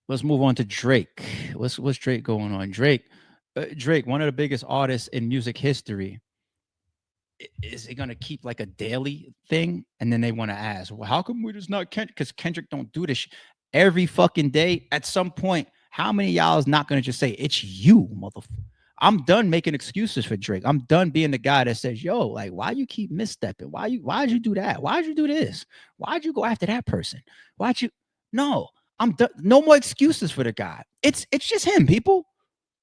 let's move on to Drake. What's Drake going on? Drake, one of the biggest artists in music history. Is it gonna keep like a daily thing? And then they want to ask, well, how come we just not Kendrick? Because Kendrick don't do this every fucking day. At some point, how many of y'all is not gonna just say it's you, motherfucker? I'm done making excuses for Drake. I'm done being the guy that says, "Yo, like, why you keep misstepping? Why'd you do that? Why'd you do this? Why'd you go after that person? Why'd you?" No, I'm done. No more excuses for the guy. It's just him, people.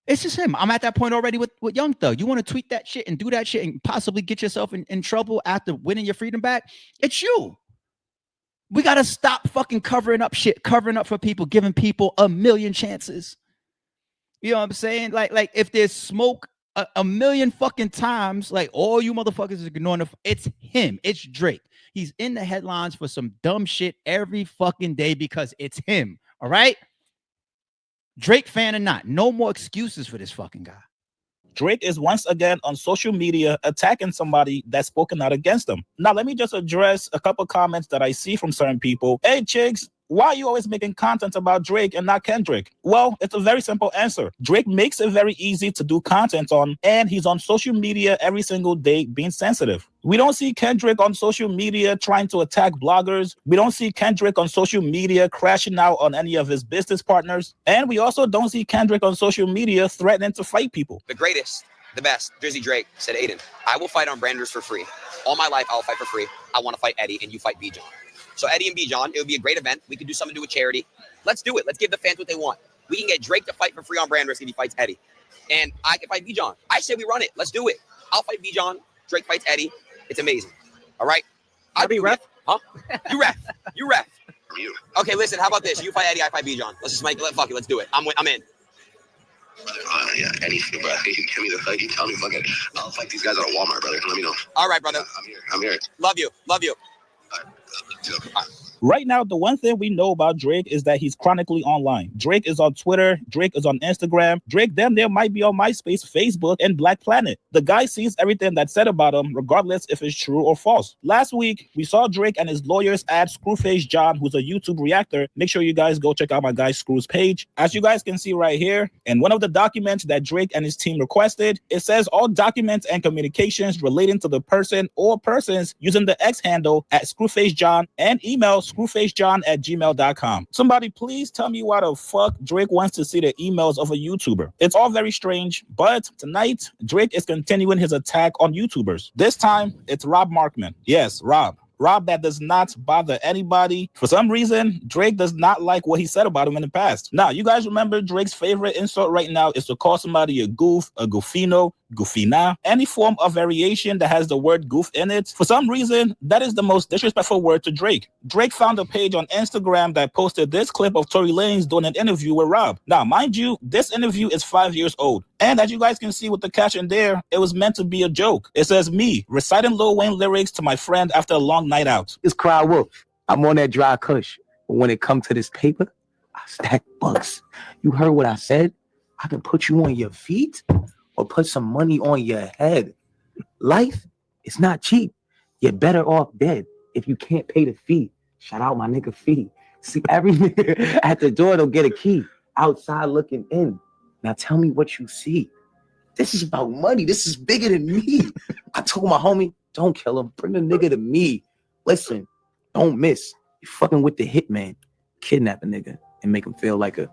It's just him. I'm at that point already with Young Thug. You want to tweet that shit and do that shit and possibly get yourself in trouble after winning your freedom back? It's you. We got to stop fucking covering up shit, covering up for people, giving people a million chances. You know what I'm saying? Like if there's smoke a million fucking times, like all you motherfuckers is ignoring it's him. It's Drake. He's in the headlines for some dumb shit every fucking day because it's him. All right? Drake fan or not, no more excuses for this fucking guy. Drake is once again on social media attacking somebody that's spoken out against him. Now, let me just address a couple comments that I see from certain people. Hey, chicks, why are you always making content about Drake and not Kendrick? Well, it's a very simple answer. Drake makes it very easy to do content on, and he's on social media every single day being sensitive. We don't see Kendrick on social media trying to attack bloggers. We don't see Kendrick on social media crashing out on any of his business partners. And we also don't see Kendrick on social media threatening to fight people. The greatest, the best, Drizzy Drake said, Aiden, I will fight on Branders for free. All my life, I'll fight for free. I want to fight Eddie, and you fight B-John. So Eddie and B-John, it would be a great event. We could do something to do with charity. Let's do it. Let's give the fans what they want. We can get Drake to fight for free on Branders if he fights Eddie. And I can fight B-John. I say we run it. Let's do it. I'll fight B-John. Drake fights Eddie. It's amazing. All right? I'll be ref. Huh? You ref. You ref. Okay, listen, how about this? You fight Eddie, I fight B-John. Let's just make it. Fuck it. Let's do it. I'm in. Yeah, Eddie, bro. You give me the fuck. You tell me fucking. I'll fight these guys out of Walmart, brother. Let me know. All right, brother. I'm here. Love you. All right. All right. Right now, the one thing we know about Drake is that he's chronically online. Drake is on Twitter. Drake is on Instagram. Drake damn near might be on MySpace, Facebook, and Black Planet. The guy sees everything that's said about him, regardless if it's true or false. Last week, we saw Drake and his lawyers add Screwface John, who's a YouTube reactor. Make sure you guys go check out my guy Screw's page. As you guys can see right here, in one of the documents that Drake and his team requested, it says all documents and communications relating to the person or persons using the X handle at Screwface John and email screwfacejohn@gmail.com. Somebody please tell me why the fuck Drake wants to see the emails of a YouTuber. It's all very strange, but tonight, Drake is continuing his attack on YouTubers. This time, it's Rob Markman. Yes, Rob that does not bother anybody. For some reason, Drake does not like what he said about him in the past. Now, you guys remember Drake's favorite insult right now is to call somebody a goof, a goofino, goofina, any form of variation that has the word goof in it. For some reason, that is the most disrespectful word to Drake. Drake found a page on Instagram that posted this clip of Tory Lanez doing an interview with Rob. Now, mind you, this interview is 5 years old. And as you guys can see with the caption there, it was meant to be a joke. It says, me, reciting Lil Wayne lyrics to my friend after a long night out. It's Cry Wolf. I'm on that dry kush. But when it comes to this paper, I stack bucks. You heard what I said? I can put you on your feet or put some money on your head. Life is not cheap. You're better off dead if you can't pay the fee. Shout out my nigga Fee. See, every nigga at the door don't get a key. Outside looking in. Now tell me what you see. This is about money. This is bigger than me. I told my homie, don't kill him. Bring the nigga to me. Listen, don't miss. You fucking with the hitman. Kidnap a nigga and make him feel like a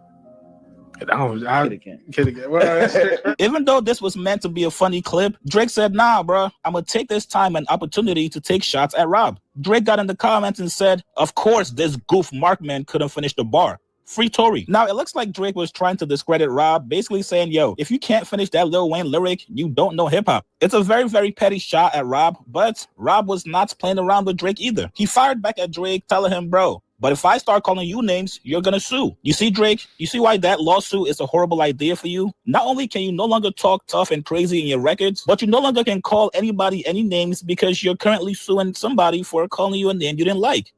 kid again. Even though this was meant to be a funny clip, Drake said, nah, bro, I'm gonna take this time and opportunity to take shots at Rob. Drake got in the comments and said, of course, this goof Markman couldn't finish the bar. Free Tory. Now, it looks like Drake was trying to discredit Rob, basically saying, yo, if you can't finish that Lil Wayne lyric, you don't know hip-hop. It's a very, very petty shot at Rob, but Rob was not playing around with Drake either. He fired back at Drake, telling him, bro, but if I start calling you names, you're gonna sue. You see, Drake, you see why that lawsuit is a horrible idea for you? Not only can you no longer talk tough and crazy in your records, but you no longer can call anybody any names because you're currently suing somebody for calling you a name you didn't like.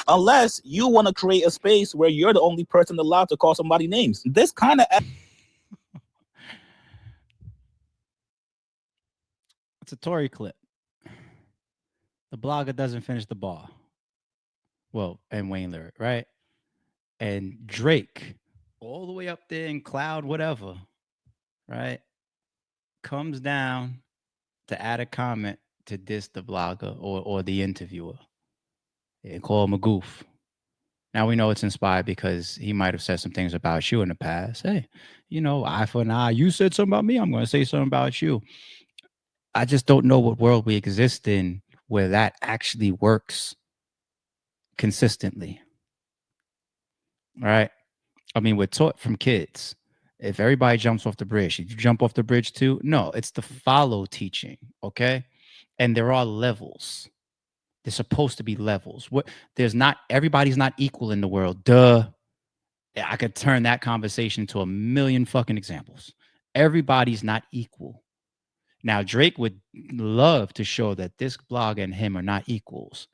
Unless you want to create a space where you're the only person allowed to call somebody names. This kind of... It's a Tory clip. The blogger doesn't finish the bar. Well, and Wayne Lyric, right? And Drake, all the way up there in cloud, whatever, right? Comes down to add a comment to diss the blogger or the interviewer and call him a goof. Now we know it's inspired because he might have said some things about you in the past. Hey, eye for an eye. You said something about me. I'm going to say something about you. I just don't know what world we exist in where that actually works consistently. All right. I mean, we're taught from kids. If everybody jumps off the bridge, should you jump off the bridge too? No, it's the follow teaching. Okay. And there are levels. There's supposed to be levels. Everybody's not equal in the world. Duh. I could turn that conversation into a million fucking examples. Everybody's not equal. Now, Drake would love to show that this blog and him are not equals.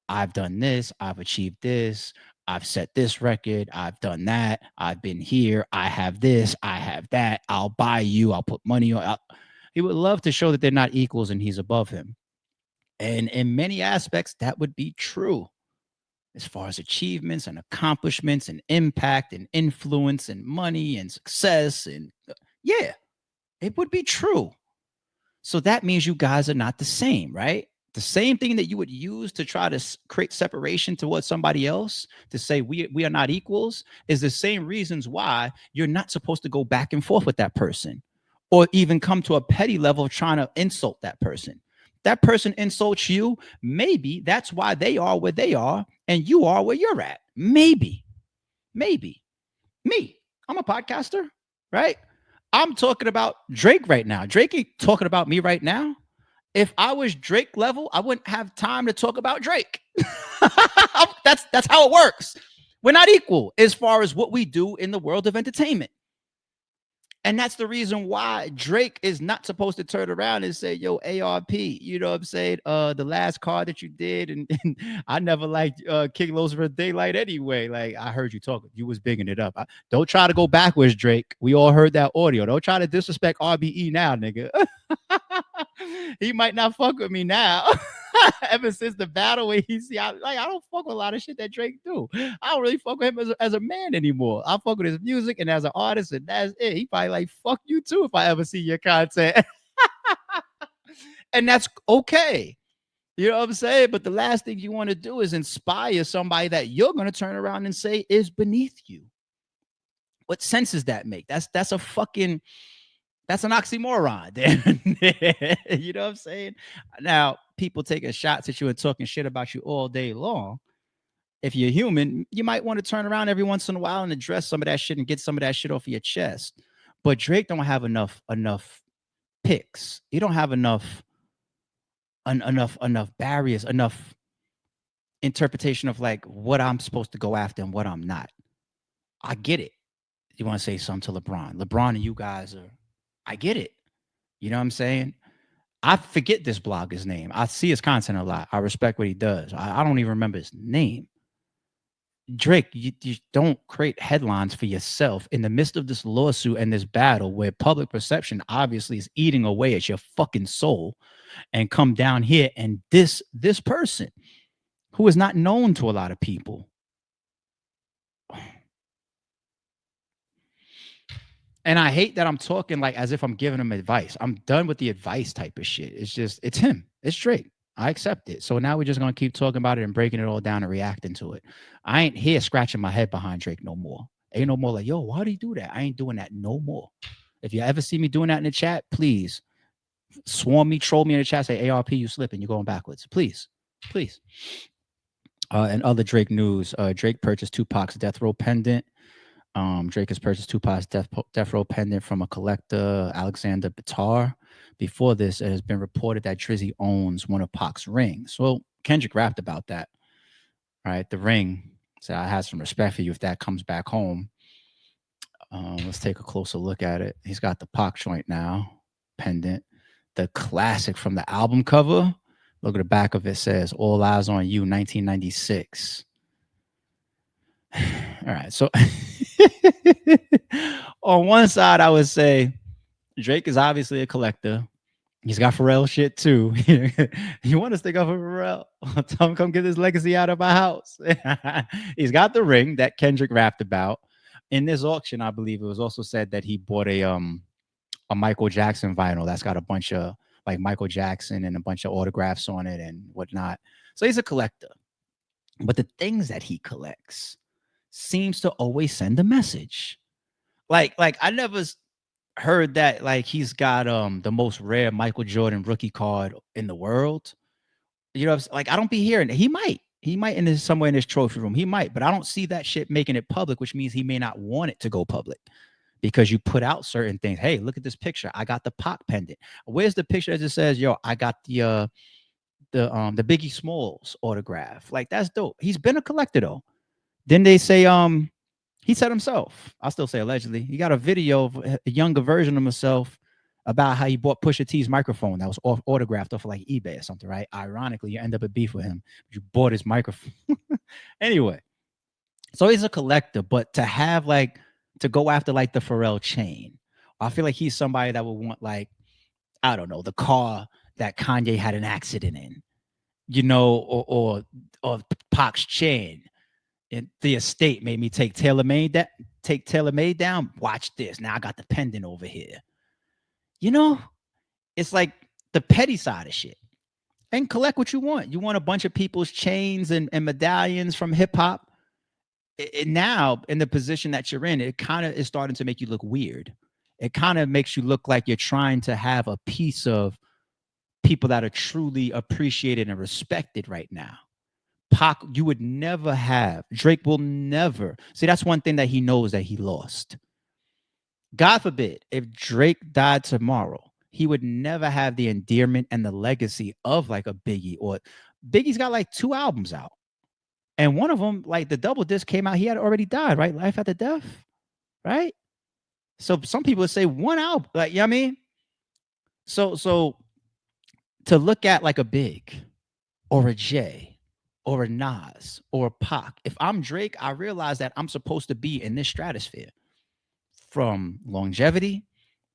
I've done this. I've achieved this. I've set this record. I've done that. I've been here. I have this. I have that. I'll buy you. I'll put money on. He would love to show that they're not equals and he's above him. And in many aspects, that would be true as far as achievements and accomplishments and impact and influence and money and success. And yeah, it would be true. So that means you guys are not the same, right? The same thing that you would use to try to create separation towards somebody else, to say we are not equals, is the same reasons why you're not supposed to go back and forth with that person or even come to a petty level of trying to insult that person. That person insults you, maybe that's why they are where they are and you are where you're at. Maybe. Me, I'm a podcaster, right? I'm talking about Drake right now. Drake ain't talking about me right now. If I was Drake level, I wouldn't have time to talk about Drake. That's how it works. We're not equal as far as what we do in the world of entertainment. And that's the reason why Drake is not supposed to turn around and say, yo, ARP, you know what I'm saying? The last card that you did, and I never liked King Los for Daylight anyway. Like, I heard you talking. You was bigging it up. Don't try to go backwards, Drake. We all heard that audio. Don't try to disrespect RBE now, nigga. He might not fuck with me now. Ever since the battle where I don't fuck with a lot of shit that Drake do. I don't really fuck with him as a man anymore. I fuck with his music and as an artist, and that's it. He probably like, fuck you too if I ever see your content. And that's okay. You know what I'm saying? But the last thing you want to do is inspire somebody that you're going to turn around and say is beneath you. What sense does that make? That's an oxymoron. You know what I'm saying? Now, people taking shots at you and talking shit about you all day long. If you're human, you might want to turn around every once in a while and address some of that shit and get some of that shit off of your chest. But Drake don't have enough picks. He don't have enough barriers, enough interpretation of like what I'm supposed to go after and what I'm not. I get it. You want to say something to LeBron and you guys are, I get it. You know what I'm saying? I forget this blogger's name. I see his content a lot. I respect what he does. I don't even remember his name. Drake, you don't create headlines for yourself in the midst of this lawsuit and this battle where public perception obviously is eating away at your fucking soul, and come down here and this person who is not known to a lot of people. And I hate that I'm talking like as if I'm giving him advice. I'm done with the advice type of shit. It's him. It's Drake. I accept it. So now we're just going to keep talking about it and breaking it all down and reacting to it. I ain't here scratching my head behind Drake no more. Ain't no more like, yo, why do you do that? I ain't doing that no more. If you ever see me doing that in the chat, please swarm me, troll me in the chat, say, ARP, you slipping, you're going backwards. Please. And other Drake news, Drake purchased Tupac's death row pendant. Drake has purchased Tupac's death row pendant from a collector, Alexander Bitar. Before this, it has been reported that Drizzy owns one of Pac's rings. Well, Kendrick rapped about that, right? The ring. So I have some respect for you if that comes back home. Let's take a closer look at it. He's got the Pac joint now, pendant. The classic from the album cover. Look at the back of it. Says, All Eyes on You, 1996. All right. So on one side, I would say Drake is obviously a collector. He's got Pharrell shit too. You want to stick up for Pharrell? Tell him come get this legacy out of my house. He's got the ring that Kendrick rapped about. In this auction, I believe it was also said that he bought a Michael Jackson vinyl that's got a bunch of like Michael Jackson and a bunch of autographs on it and whatnot. So he's a collector. But the things that he collects seems to always send a message. Like I never heard that like he's got the most rare Michael Jordan rookie card in the world. You know, like I don't be hearing it. He might in his somewhere in his trophy room. He might, but I don't see that shit making it public, which means he may not want it to go public because you put out certain things. Hey, look at this picture. I got the Pac pendant. Where's the picture that just says, "Yo, I got the Biggie Smalls autograph." Like that's dope. He's been a collector though. Then they say he said himself, I'll still say allegedly, he got a video of a younger version of himself about how he bought Pusha T's microphone that was autographed off of like eBay or something, right? Ironically, you end up at beef with him. You bought his microphone. Anyway, so he's a collector, but to have like to go after like the Pharrell chain, I feel like he's somebody that would want like, I don't know, the car that Kanye had an accident in, you know, or Pac's chain. And the estate made me take TaylorMade down. Watch this. Now I got the pendant over here. You know, it's like the petty side of shit. And collect what you want. You want a bunch of people's chains and medallions from hip hop. Now, in the position that you're in, it kind of is starting to make you look weird. It kind of makes you look like you're trying to have a piece of people that are truly appreciated and respected right now. Pac, you would never have. Drake will never. See, that's one thing that he knows that he lost. God forbid, if Drake died tomorrow, he would never have the endearment and the legacy of like a Biggie. Or Biggie's got like 2 albums out. And one of them, like the double disc came out, he had already died, right? Life After Death, right? So some people would say 1 album, like, you know what I mean? So to look at like a Big or a Jay or a Nas or a Pac. If I'm Drake, I realize that I'm supposed to be in this stratosphere from longevity,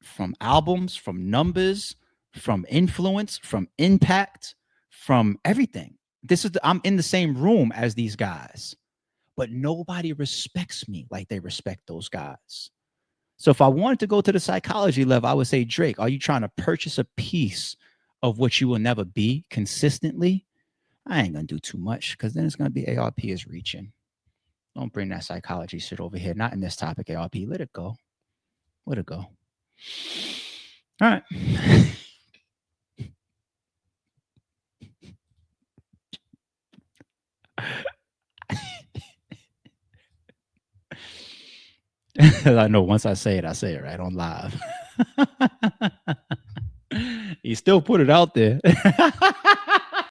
from albums, from numbers, from influence, from impact, from everything. I'm in the same room as these guys, but nobody respects me like they respect those guys. So if I wanted to go to the psychology level, I would say, Drake, are you trying to purchase a piece of what you will never be consistently? I ain't gonna do too much because then it's gonna be ARP is reaching. Don't bring that psychology shit over here. Not in this topic, ARP. Let it go. Let it go. All right. I know once I say it right on live. He still put it out there.